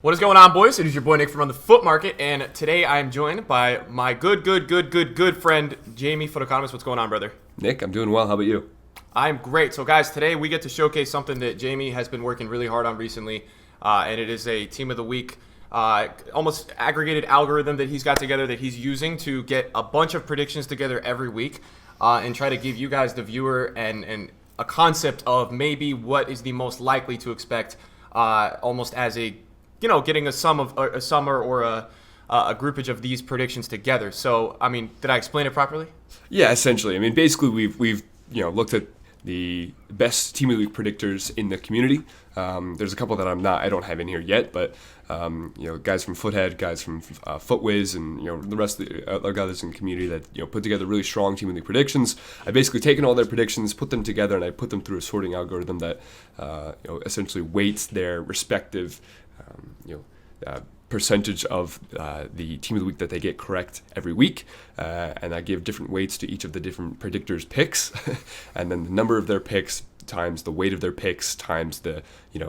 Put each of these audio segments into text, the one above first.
What is going on, boys? It is your boy Nick from the FUT Market, and today I am joined by my good friend Jamie, FUT Economist. What's going on, brother? Nick, I'm doing well. How about you? I'm great. So, guys, today we get to showcase something that Jamie has been working really hard on recently, and it is a Team of the Week, almost aggregated algorithm that he's got together that he's using to get a bunch of predictions together every week and try to give you guys, the viewer, and a concept of maybe what is the most likely to expect, almost as a getting a sum or a groupage of these predictions together. So, I mean, did I explain it properly? Yeah, essentially. I mean, basically, we've looked at the best Team of the Week predictors in the community. There's a couple that I don't have in here yet, but guys from Foothead, guys from Footwiz, and the rest of the other guys in the community that put together really strong Team of the Week predictions. I basically taken all their predictions, put them together, and I put them through a sorting algorithm that essentially weights their respective percentage of the Team of the Week that they get correct every week, and I give different weights to each of the different predictors' picks, and then the number of their picks times the weight of their picks times the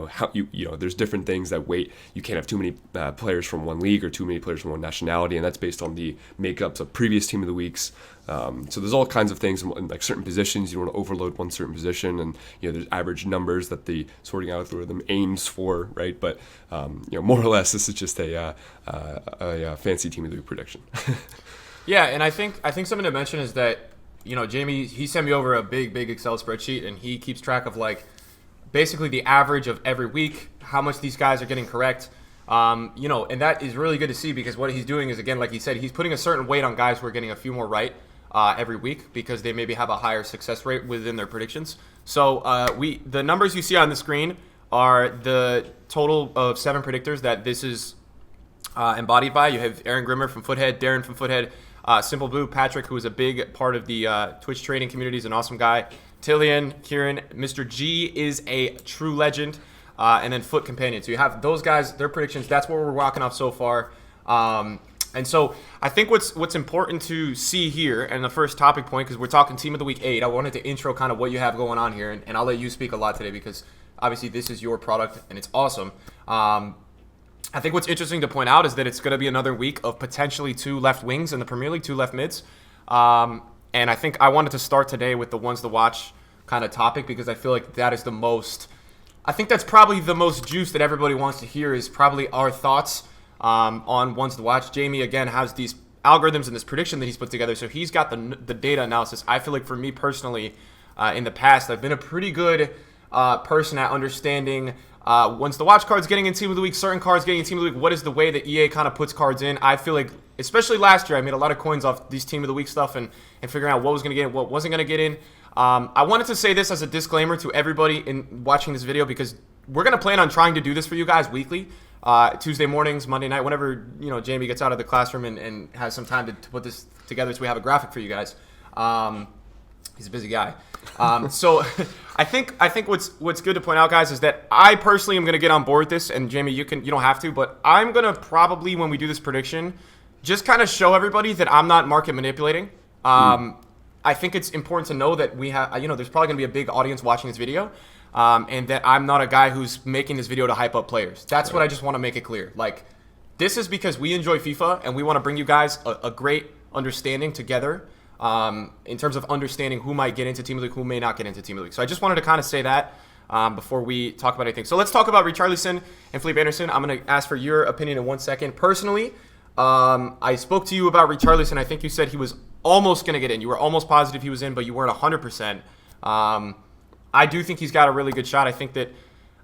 how there's different things that weight. You can't have too many players from one league or too many players from one nationality, and that's based on the makeups of previous Team of the Weeks. So there's all kinds of things, like certain positions. You don't want to overload one certain position, and there's average numbers that the sorting algorithm aims for, right? But more or less, this is just a fancy Team of the Week prediction. Yeah, and I think something to mention is that Jamie, he sent me over a big Excel spreadsheet, and he keeps track of basically the average of every week, how much these guys are getting correct. And that is really good to see, because what he's doing is, again, like he said, he's putting a certain weight on guys who are getting a few more right every week, because they maybe have a higher success rate within their predictions. So the numbers you see on the screen are the total of 7 predictors that this is embodied by. You have Aaron Grimmer from Foothead, Darren from Foothead, Simple Blue, Patrick, who is a big part of the Twitch trading community, is an awesome guy. Tillian, Kieran, Mr. G is a true legend, and then FUT Companion. So you have those guys, their predictions. That's what we're walking off so far. And so I think what's important to see here, and the first topic point, because we're talking Team of the Week 8, I wanted to intro kind of what you have going on here, and I'll let you speak a lot today, because obviously this is your product and it's awesome. I think what's interesting to point out is that it's going to be another week of potentially 2 left wings in the Premier League, 2 left mids. And I think I wanted to start today with the ones to watch kind of topic, because I feel like that is I think that's probably the most juice that everybody wants to hear, is probably our thoughts on ones to watch. Jamie, again, has these algorithms and this prediction that he's put together, so he's got the data analysis. I feel like for me personally, in the past, I've been a pretty good person at understanding once the watch cards getting in Team of the Week, certain cards getting in Team of the Week, what is the way that EA kind of puts cards in. I feel like, especially last year, I made a lot of coins off these Team of the Week stuff and figuring out what was going to get in, what wasn't going to get in. I wanted to say this as a disclaimer to everybody in watching this video, because we're going to plan on trying to do this for you guys weekly, Tuesday mornings, Monday night, whenever Jamie gets out of the classroom and has some time to put this together, so we have a graphic for you guys. He's a busy guy. So I think what's good to point out, guys, is that I personally am going to get on board with this, and Jamie, you don't have to, but I'm going to probably, when we do this prediction, just kind of show everybody that I'm not market manipulating. I think it's important to know that we have, there's probably going to be a big audience watching this video, and that I'm not a guy who's making this video to hype up players. That's what I just want to make it clear. This is because we enjoy FIFA, and we want to bring you guys a great understanding together, in terms of understanding who might get into Team of the Week, who may not get into Team of the Week. So I just wanted to kind of say that before we talk about anything. So let's talk about Richarlison and Felipe Anderson. I'm going to ask for your opinion in 1 second. Personally, I spoke to you about Richarlison. I think you said he was almost going to get in. You were almost positive he was in, but you weren't 100%. I do think he's got a really good shot. I think that,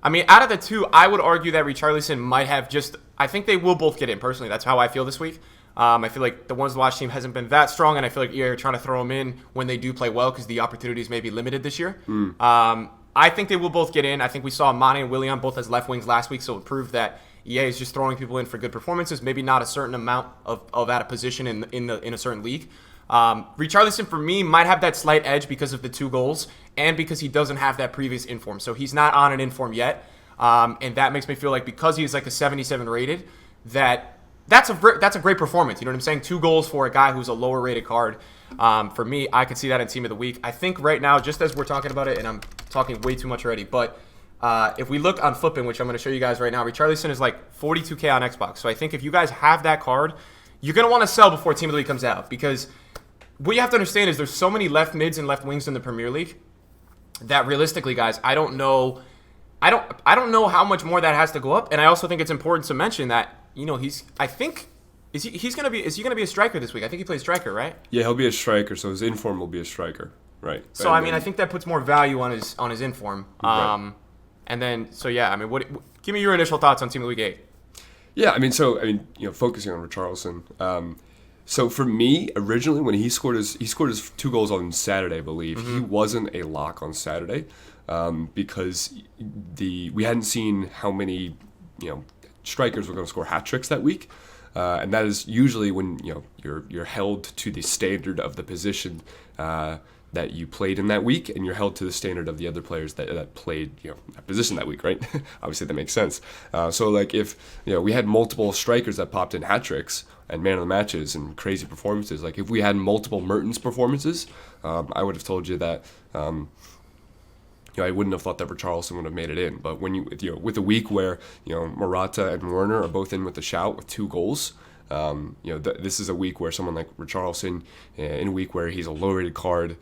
out of the two, I would argue that Richarlison might have I think they will both get in, personally. That's how I feel this week. I feel like the ones to watch team hasn't been that strong, and I feel like EA are trying to throw them in when they do play well, because the opportunities may be limited this year. I think they will both get in. I think we saw Mane and Willian both as left wings last week, so it proved that EA is just throwing people in for good performances, maybe not a certain amount of at a position in a certain league. Richarlison, for me, might have that slight edge because of the 2 goals and because he doesn't have that previous inform. So he's not on an inform yet, and that makes me feel like, because he's like a 77 rated, that's a great performance. You know what I'm saying? 2 goals for a guy who's a lower rated card. For me, I could see that in Team of the Week. I think right now, just as we're talking about it, and I'm talking way too much already, but If we look on Flippin, which I'm going to show you guys right now, Richarlison is like 42K on Xbox. So I think if you guys have that card, you're going to want to sell before Team of the Week comes out, because what you have to understand is there's so many left mids and left wings in the Premier League that realistically, guys, I don't know how much more that has to go up. And I also think it's important to mention that, is he going to be a striker this week? I think he plays striker, right? Yeah, he'll be a striker, so his inform will be a striker, right? So I think that puts more value on his inform. Right. And then give me your initial thoughts on Team of the Week 8. Yeah, focusing on Richarlison. So for me, originally when he scored his 2 goals on Saturday, I believe, he wasn't a lock on Saturday, because we hadn't seen how many strikers were going to score hat tricks that week, and that is usually when you're held to the standard of the position that you played in that week, and you're held to the standard of the other players that played that position that week, right? Obviously that makes sense. So like if we had multiple strikers that popped in hat tricks and man of the matches and crazy performances, like if we had multiple Mertens performances, I would have told you that I wouldn't have thought that Richarlison would have made it in. But when with a week where Morata and Werner are both in with a shout with 2 goals. This is a week where someone like Richarlison, in a week where he's a low-rated card,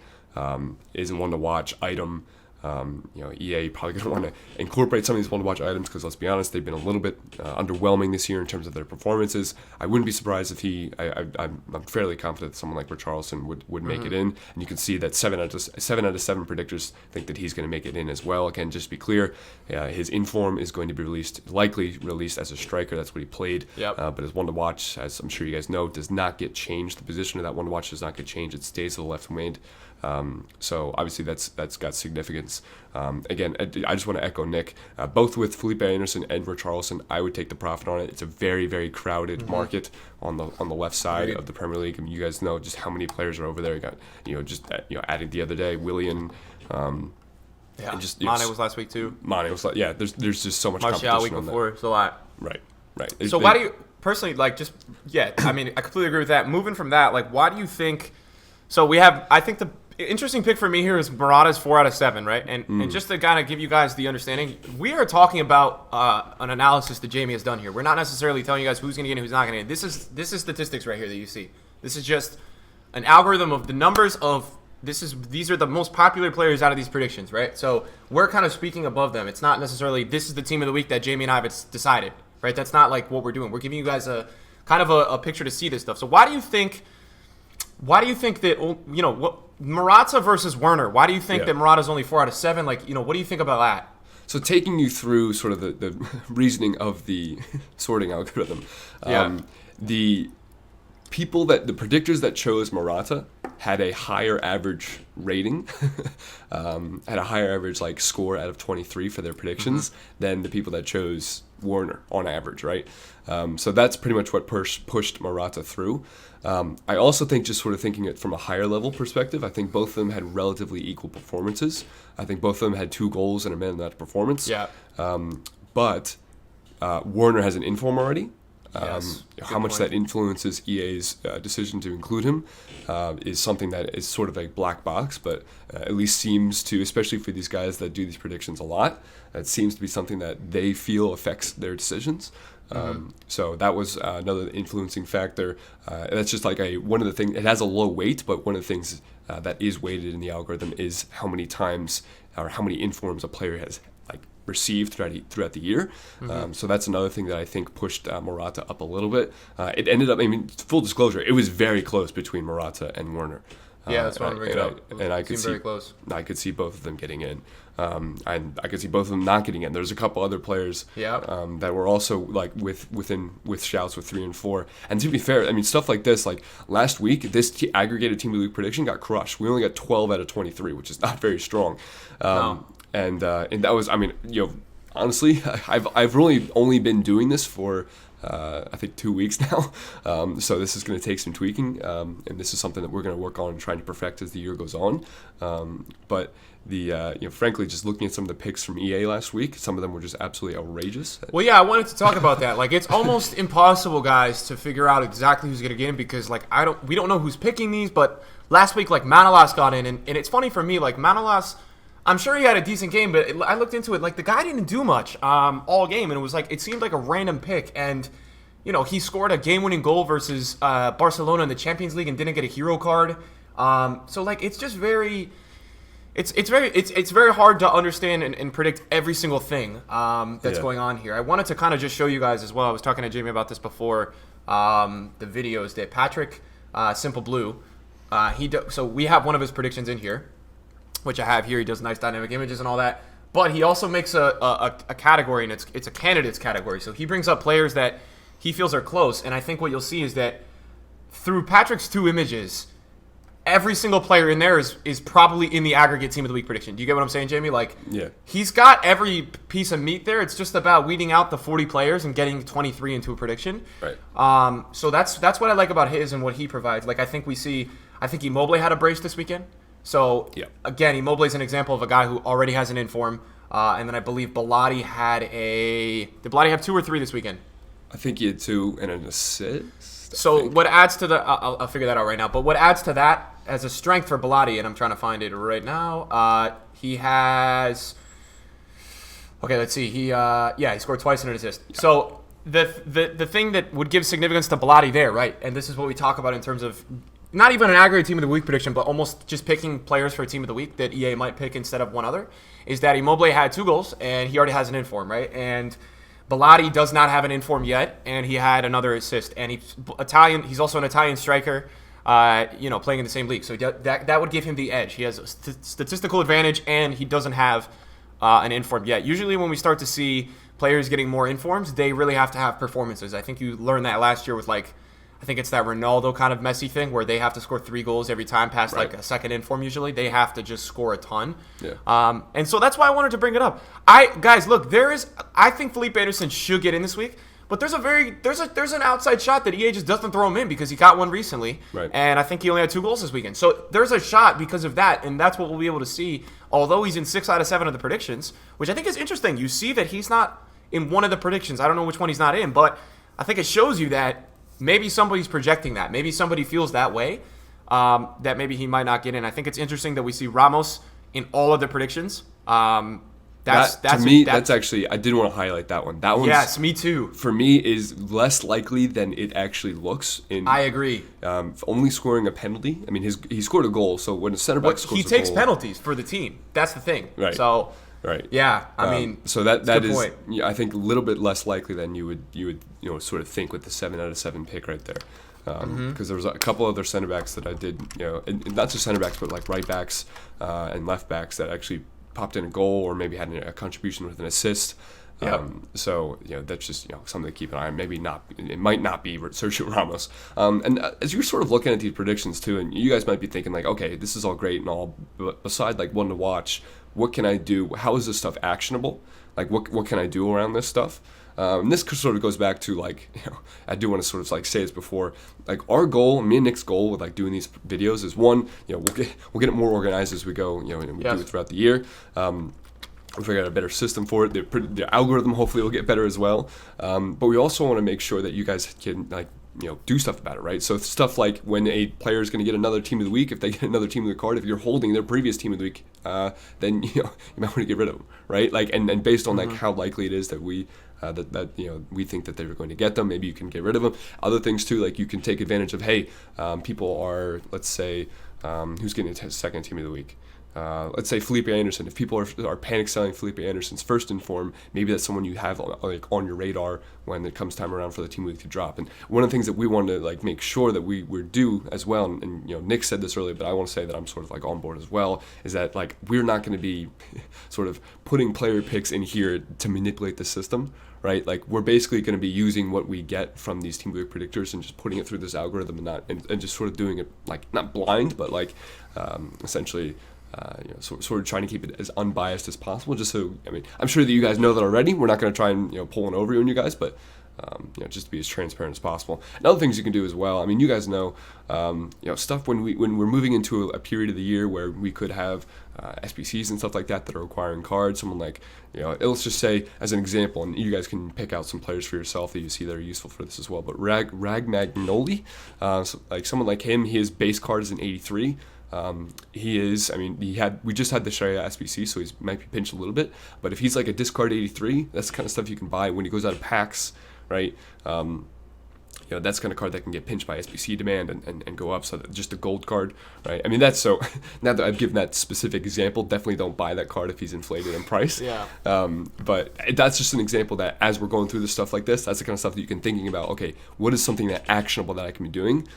isn't one to watch item. EA probably going to want to incorporate some of these one-to-watch items because, let's be honest, they've been a little bit underwhelming this year in terms of their performances. I wouldn't be surprised if I'm fairly confident that someone like Richarlison would make it in. And you can see that 7 out of 7 predictors think that he's going to make it in as well. Again, just to be clear, his inform is going to be likely released as a striker. That's what he played. Yep. But his one-to-watch, as I'm sure you guys know, does not get changed. The position of that one-to-watch does not get changed. It stays to the left wing. So obviously that's got significance. Again, I just want to echo Nick. Both with Felipe Anderson and Richarlison, I would take the profit on it. It's a very, very crowded market on the left side of the Premier League. I mean, you guys know just how many players are over there. You got adding the other day, Willian. And just Mane was last week too. Mane was like, yeah. There's just so much Martial competition week on before. that. It's a lot. Right. So why do you personally I completely agree with that. Moving from that, why do you think? So I think the interesting pick for me here is Morata's 4 out of 7, right? And just to kind of give you guys the understanding, we are talking about an analysis that Jamie has done here. We're not necessarily telling you guys who's going to get in and who's not going to get in. This is statistics right here that you see. This is just an algorithm of the numbers of these are the most popular players out of these predictions, right? So we're kind of speaking above them. It's not necessarily this is the team of the week that Jamie and I have decided, right? That's not like what we're doing. We're giving you guys a kind of a picture to see this stuff. So why do you think that Morata versus Werner? Why do you think that Morata's only 4 out of 7? What do you think about that? So taking you through sort of the reasoning of the sorting algorithm, the predictors that chose Morata had a higher average rating, had a higher average score out of 23 for their predictions than the people that chose Werner on average, right? So that's pretty much what pushed Morata through. I also think, just sort of thinking it from a higher level perspective, I think both of them had relatively equal performances. I think both of them had 2 goals and a man of that performance. Yeah. But Werner has an inform already. How much that influences EA's decision to include him is something that is sort of a black box, but at least seems to, especially for these guys that do these predictions a lot, it seems to be something that they feel affects their decisions. So that was another influencing factor. That's just one of the things. It has a low weight, but one of the things that is weighted in the algorithm is how many times or how many informs a player has received throughout the year. So that's another thing that I think pushed Morata up a little bit. It ended up, full disclosure, it was very close between Morata and Werner. That's what I'm bringing up. And I could see very close. I could see both of them getting in. And I could see both of them not getting in. There's a couple other players that were also with shouts with 3 and 4. And to be fair, stuff like this, last week, this aggregated team of the week prediction got crushed. We only got 12 out of 23, which is not very strong. No. And that was, honestly, I've really only been doing this for I think 2 weeks now. So this is going to take some tweaking, and this is something that we're going to work on and trying to perfect as the year goes on. But frankly, just looking at some of the picks from EA last week, some of them were just absolutely outrageous. Well, yeah, I wanted to talk about that. It's almost impossible, guys, to figure out exactly who's going to get in because we don't know who's picking these. But last week, Manolas got in, and it's funny for me, Manolas. I'm sure he had a decent game, but I looked into it. Like, the guy didn't do much all game, and it seemed like a random pick. And he scored a game-winning goal versus Barcelona in the Champions League and didn't get a hero card. So like, it's just very. It's very hard to understand and predict every single thing that's going on here. I wanted to kind of just show you guys as well. I was talking to Jamie about this before the videos that Patrick Simple Blue so we have one of his predictions in here, which I have here. He does nice dynamic images and all that, but he also makes a category, and it's a candidates category. So he brings up players that he feels are close, and I think what you'll see is that through Patrick's 2 images, every single player in there is probably in the aggregate team of the week prediction. Do you get what I'm saying, Jamie? Like, yeah, he's got every piece of meat there. It's just about weeding out the 40 players and getting 23 into a prediction. Right. So that's what I like about his and what he provides. Like, I think Immobile had a brace this weekend. So again, Immobile is an example of a guy who already has an inform. And then I believe Bellotti did Bellotti have 2 or 3 this weekend? I think he had 2 and an assist. So what adds to I'll figure that out right now. But what adds to that as a strength for Bellotti, and I'm trying to find it right now, he has. Okay, let's see. He scored twice and an assist. Yeah. So the thing that would give significance to Bellotti there, right? And this is what we talk about in terms of not even an aggregate team of the week prediction, but almost just picking players for a team of the week that EA might pick instead of one other, is that Immobile had 2 goals and he already has an inform, right? And Bellotti does not have an inform yet, and he had another assist. And he's also an Italian striker, playing in the same league. So that would give him the edge. He has a statistical advantage, and he doesn't have an inform yet. Usually when we start to see players getting more informs, they really have to have performances. I think you learned that last year with, I think it's that Ronaldo kind of Messi thing where they have to score 3 goals every time past like a second inform usually. They have to just score a ton. Yeah. And so that's why I wanted to bring it up. Guys, look, I think Felipe Anderson should get in this week, but there's an outside shot that EA just doesn't throw him in because he got one recently. Right. And I think he only had 2 goals this weekend. So there's a shot because of that, and that's what we'll be able to see, although he's in 6 out of 7 of the predictions, which I think is interesting. You see that he's not in one of the predictions. I don't know which one he's not in, but I think it shows you that maybe somebody's projecting that. Maybe somebody feels that way, that maybe he might not get in. I think it's interesting that we see Ramos in all of the predictions. That's actually, I did want to highlight that one. That one, yes, me too. For me, is less likely than it actually looks. I agree. Only scoring a penalty. I mean, he scored a goal, so when a center back scores a goal, he takes penalties for the team. That's the thing. Right. So. Right. Yeah, I mean, so that is, I think, a little bit less likely than you would sort of think with the 7 out of 7 pick right there, because there was a couple other center backs that I did, and not just center backs, but like right backs and left backs that actually popped in a goal or maybe had a contribution with an assist. So that's just something to keep an eye on. It might not be Sergio Ramos. And as you're sort of looking at these predictions too, and you guys might be thinking like, okay, this is all great and all, but beside like one to watch, what can I do? How is this stuff actionable? Like what can I do around this stuff? And this sort of goes back to like, I do want to sort of like say this before, like our goal, me and Nick's goal with like doing these videos is one, we'll get it more organized as we go, and we do it throughout the year. We'll figure out a better system for it. The algorithm hopefully will get better as well. But we also want to make sure that you guys can do stuff about it, right? So stuff like when a player is going to get another team of the week, if they get another team of the card, if you're holding their previous team of the week, then you might want to get rid of them, right? Like and based on like how likely it is that we we think that they're going to get them, maybe you can get rid of them. Other things too, like you can take advantage of, hey, people are, let's say, who's getting a second team of the week. Let's say Felipe Anderson. If people are panic selling Felipe Anderson's first inform, maybe that's someone you have on your radar when it comes time around for the team week to drop. And one of the things that we want to make sure that we do as well, and Nick said this earlier, but I want to say that I'm sort of on board as well, is that we're not going to be sort of putting player picks in here to manipulate the system, right? Like we're basically going to be using what we get from these team week predictors and just putting it through this algorithm and just sort of doing it not blind, but essentially. Sort of trying to keep it as unbiased as possible, just so, I'm sure that you guys know that already. We're not going to try and, pull one over you guys, but, just to be as transparent as possible. And other things you can do as well. You guys know, stuff when we're moving into a period of the year where we could have SBCs and stuff like that are requiring cards. Someone like, let's just say, as an example, and you guys can pick out some players for yourself that you see that are useful for this as well, but Rag Magnoli, someone like him, his base card is an 83. He is. I mean, we just had the Sharia SBC, so he might be pinched a little bit. But if he's like a discard 83, that's the kind of stuff you can buy when he goes out of packs, right? That's the kind of card that can get pinched by SBC demand and go up. So that just a gold card, right? I mean, that's so. Now that I've given that specific example, definitely don't buy that card if he's inflated in price. Yeah. But that's just an example that as we're going through this stuff like this, that's the kind of stuff that you can thinking about. Okay, what is something that actionable that I can be doing?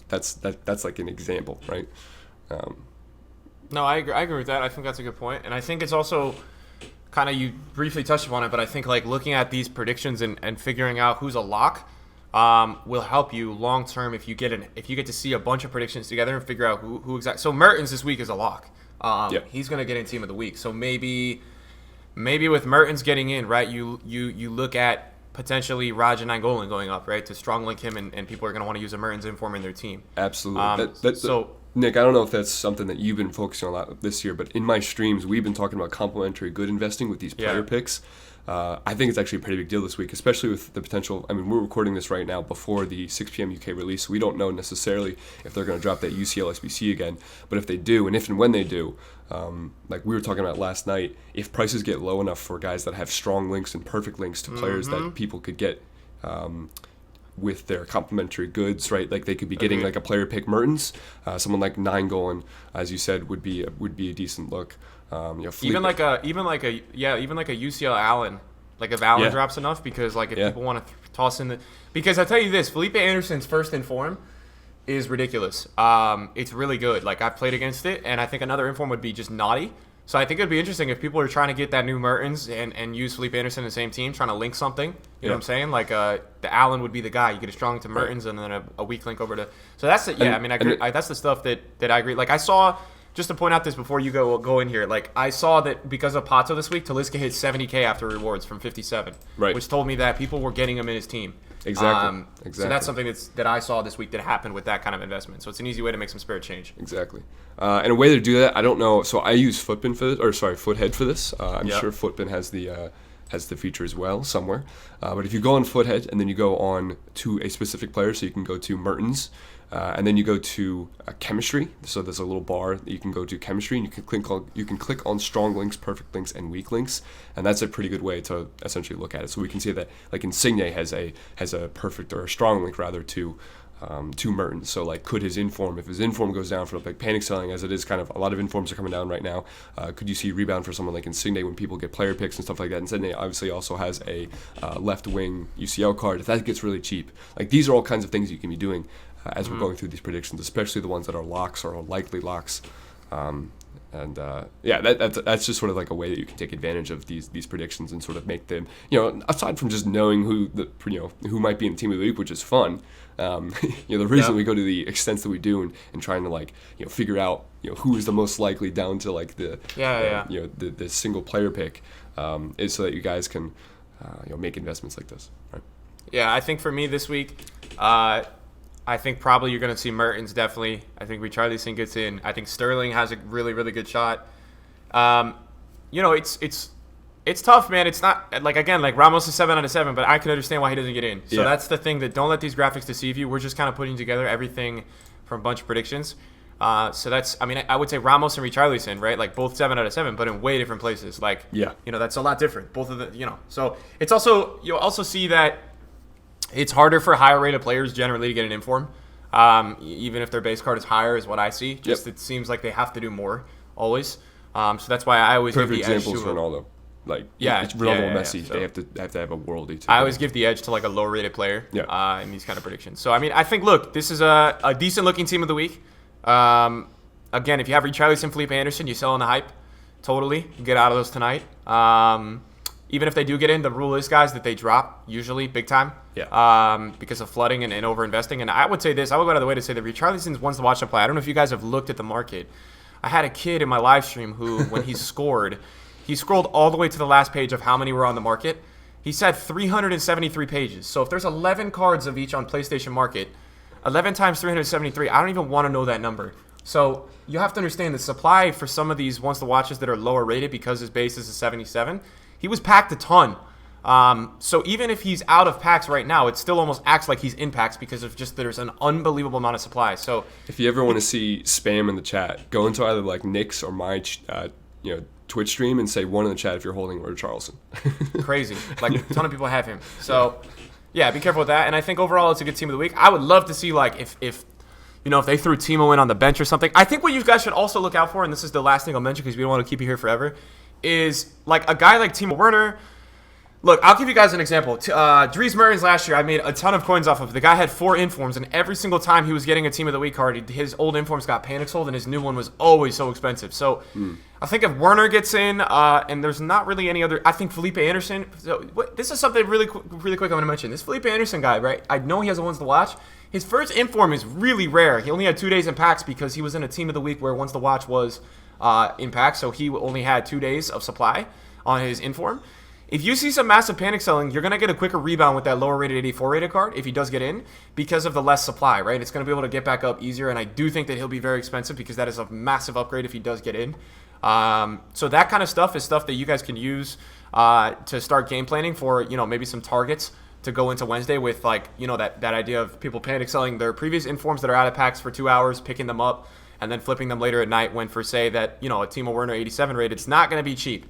That's like an example, right? No, I agree with that. I think that's a good point, and I think it's also kind of, you briefly touched upon it, but I think like looking at these predictions and figuring out who's a lock will help you long term if you get to see a bunch of predictions together and figure out who exactly. So Mertens this week is a lock. He's gonna get in team of the week. So maybe with Mertens getting in, right, you look at potentially Raja Nainggolan going up, right, to strong link him, and people are going to want to use a Mertens inform in their team. Absolutely. So Nick, I don't know if that's something that you've been focusing on a lot this year, but in my streams, we've been talking about complementary good investing with these player picks. I think it's actually a pretty big deal this week, especially with the potential. I mean, we're recording this right now before the 6 p.m. UK release, so we don't know necessarily if they're going to drop that UCL SBC again. But if they do, and if and when they do, like we were talking about last night, if prices get low enough for guys that have strong links and perfect links to players that people could get with their complementary goods, right? Like they could be getting like a player pick Mertens, someone like Nainggolan, as you said, would be a decent look. Even like a UCL Allen, like if Allen drops enough, because like if people want to toss in because I tell you this, Felipe Anderson's first inform is ridiculous. It's really good. Like I've played against it, and I think another inform would be just naughty. So I think it'd be interesting if people are trying to get that new Mertens and use Felipe Anderson in the same team, trying to link something. You know what I'm saying? Like the Allen would be the guy. You get a strong to Mertens and then a weak link over to. So that's it. Yeah, I mean, I agree. That's the stuff that I agree. Like I saw. Just to point out this before you go in here, like I saw that because of Pato this week, Talisca hit 70K after rewards from 57, which told me that people were getting him in his team. Exactly. So that's something that I saw this week that happened with that kind of investment. So it's an easy way to make some spirit change. Exactly. And a way to do that, I don't know. So I use Foothead for this. I'm sure Footbin has the feature as well somewhere. But if you go on Foothead and then you go on to a specific player, so you can go to Mertens. And then you go to chemistry. So there's a little bar that you can go to chemistry, and you can click on strong links, perfect links, and weak links, and that's a pretty good way to essentially look at it. So we can see that like Insigne has a perfect or a strong link rather to Mertens. So like could his inform, if his inform goes down for like panic selling, as it is kind of a lot of informs are coming down right now, could you see rebound for someone like Insigne when people get player picks and stuff like that? Insigne obviously also has a left wing UCL card. If that gets really cheap, like these are all kinds of things you can be doing as we're going through these predictions, especially the ones that are locks or are likely locks. That's just sort of like a way that you can take advantage of these predictions and sort of make them, aside from just knowing who might be in the team of the week, which is fun. The reason we go to the extents that we do and trying to figure out who is the most likely down to like the single player pick is so that you guys can make investments like this. Right? Yeah, I think for me this week, I think probably you're going to see Mertens definitely. I think Richarlison gets in. I think Sterling has a really, really good shot. It's tough, man. It's not like Ramos is 7 out of 7, but I can understand why he doesn't get in. So that's the thing, that don't let these graphics deceive you. We're just kind of putting together everything from a bunch of predictions. So that's, I would say Ramos and Richarlison, right? Like both 7 out of 7, but in way different places. Like, that's a lot different. Both of the, So it's also, you'll also see that it's harder for higher rated players generally to get an inform, even if their base card is higher, is what I see. It seems like they have to do more always. So that's why I always give the edge to examples Ronaldo. It's Ronaldo and Messi. So they have to have a worldie too. I always give the edge to like a low rated player in these kind of predictions. So I think look, this is a decent looking team of the week. Again, if you have Richarlison, Felipe Anderson, you sell on the hype. Totally, get out of those tonight. Even if they do get in, the rule is, guys, that they drop usually big time. Because of flooding and over-investing. And I would say this. I would go out of the way to say that Richarlison's ones to watch him play. I don't know if you guys have looked at the market. I had a kid in my live stream who, when he scored, he scrolled all the way to the last page of how many were on the market. He said 373 pages. So if there's 11 cards of each on PlayStation Market, 11 times 373, I don't even want to know that number. So you have to understand the supply for some of these ones to watches that are lower rated because his base is a 77. He was packed a ton. So even if he's out of packs right now, it still almost acts like he's in packs because of just there's an unbelievable amount of supply. So if you ever want to see spam in the chat, go into either like Nick's or my Twitch stream and say one in the chat if you're holding Roy Charleston. Crazy. Like a ton of people have him. So yeah, be careful with that. And I think overall it's a good team of the week. I would love to see like if they threw Timo in on the bench or something. I think what you guys should also look out for, and this is the last thing I'll mention because we don't want to keep you here forever, is like a guy like Timo Werner. Look, I'll give you guys an example. Dries Mertens last year, I made a ton of coins off of. The guy had 4 informs, and every single time he was getting a Team of the Week card, his old informs got panic sold, and his new one was always so expensive. So I think if Werner gets in, and there's not really any other, I think Felipe Anderson. So this is something really quick I'm going to mention. This Felipe Anderson guy, right? I know he has the ones to watch. His first inform is really rare. He only had 2 days in packs because he was in a Team of the Week where once the watch was in packs, so he only had 2 days of supply on his inform. If you see some massive panic selling, you're going to get a quicker rebound with that lower rated 84 rated card if he does get in because of the less supply, right? It's going to be able to get back up easier, and I do think that he'll be very expensive because that is a massive upgrade if he does get in. So that kind of stuff is stuff that you guys can use to start game planning for, maybe some targets to go into Wednesday with, like, that idea of people panic selling their previous informs that are out of packs for 2 hours, picking them up, and then flipping them later at night when, for say, that, a Timo Werner 87 rated, it's not going to be cheap.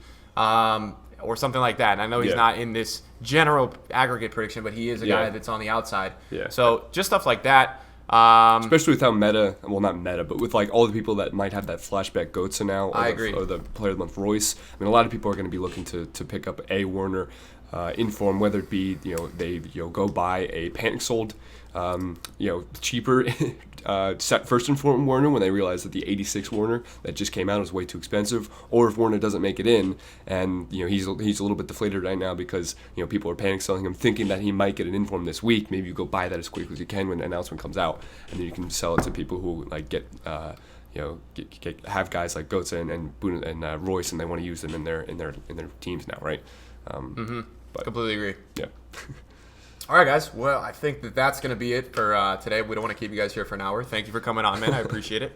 Or something like that. And I know he's not in this general aggregate prediction, but he is a guy that's on the outside. Yeah. So just stuff like that. Especially with how not meta, but with like all the people that might have that flashback Goetze now, I agree. Or the player of the month Royce. I mean, a lot of people are going to be looking to pick up a Werner inform, whether it be they go buy a panic sold cheaper first inform Werner when they realize that the 86 Werner that just came out is way too expensive, or if Werner doesn't make it in and he's a little bit deflated right now because people are panic selling him thinking that he might get an inform this week. Maybe you go buy that as quickly as you can when the announcement comes out, and then you can sell it to people who like get have guys like Goetze and Boone and Royce, and they want to use them in their teams now, right? But completely agree. Yeah. All right, guys. Well, I think that's going to be it for today. We don't want to keep you guys here for an hour. Thank you for coming on, man. I appreciate it.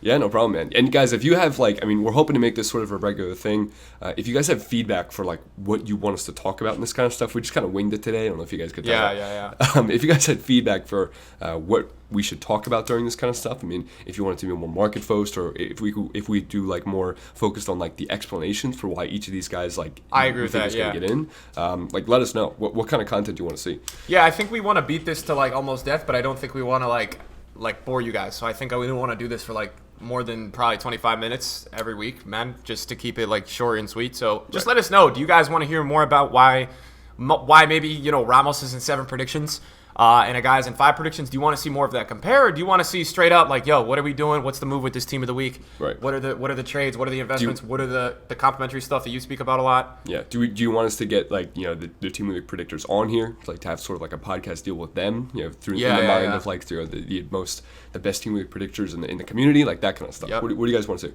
Yeah, no problem, man. And guys, if you have we're hoping to make this sort of a regular thing. If you guys have feedback for what you want us to talk about and this kind of stuff, we just kind of winged it today. I don't know if you guys could tell. Yeah. If you guys had feedback for what we should talk about during this kind of stuff, I mean, if you want it to be more market focused, or if we do more focused on the explanations for why each of these guys I agree with that. Gonna get in. Let us know what kind of content you want to see. Yeah, I think we want to beat this to almost death, but I don't think we want to bore you guys. So I think we don't want to do this for more than probably 25 minutes every week, man, just to keep it short and sweet. So just let us know. Do you guys want to hear more about why maybe Ramos is in 7 predictions and a guy's in 5 predictions? Do you want to see more of that compare, or do you want to see straight up what are we doing? What's the move with this team of the week? Right. What are the trades? What are the investments? What are the complimentary stuff that you speak about a lot? Yeah. Do you want us to get the team of the week predictors on here, to have sort of a podcast deal with them? Through the mind of the best team of the week predictors in the community, that kind of stuff. Yep. What do you guys want to see?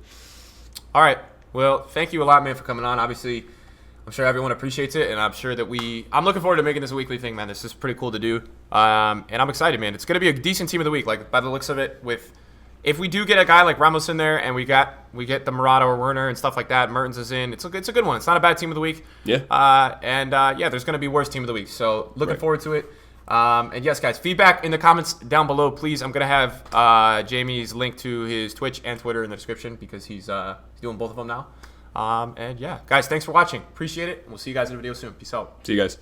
All right. Well, thank you a lot, man, for coming on. Obviously, I'm sure everyone appreciates it, and I'm sure that I'm looking forward to making this a weekly thing, man. This is pretty cool to do, and I'm excited, man. It's going to be a decent team of the week, by the looks of it. If we do get a guy like Ramos in there, and we get the Murata or Werner and stuff like that, Mertens is in. It's a good one. It's not a bad team of the week. Yeah. There's going to be worse team of the week. So looking forward to it. And yes, guys, feedback in the comments down below, please. I'm going to have Jamie's link to his Twitch and Twitter in the description because he's doing both of them now. And yeah, guys, thanks for watching. Appreciate it. And we'll see you guys in a video soon. Peace out. See you guys.